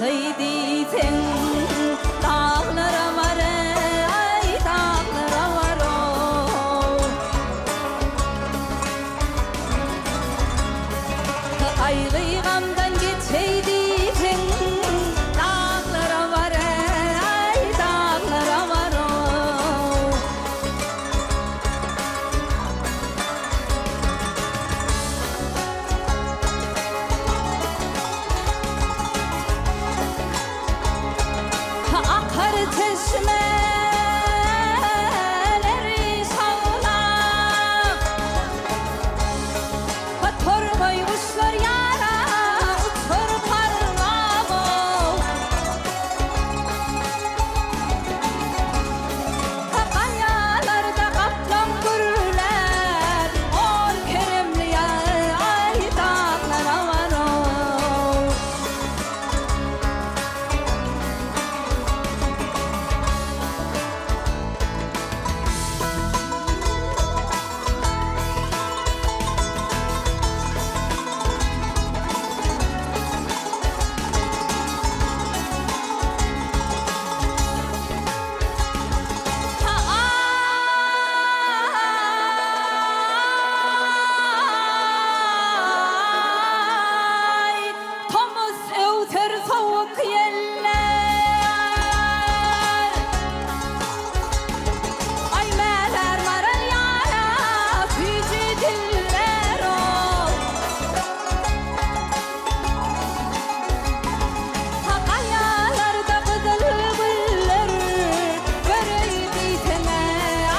geçseydi sen dağlara var ay dağlara var o ayrı gamdan geçseydi sen dağlara var ay dağlara var o akar çeşmeleri sağlam torbayı kuşlar yara uçur parmağım kayalarda kaplan gürler ol keremli ay dağlara var o ay Thomas öter soğuk yeller ay meler maral yara füce diller o kayalarda kızıl güller vereydi sene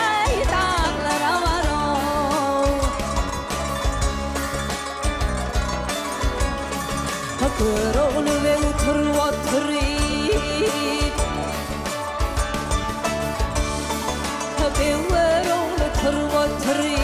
ay dağlara var o Fakir oğlu ve otur Fakir oğlu otur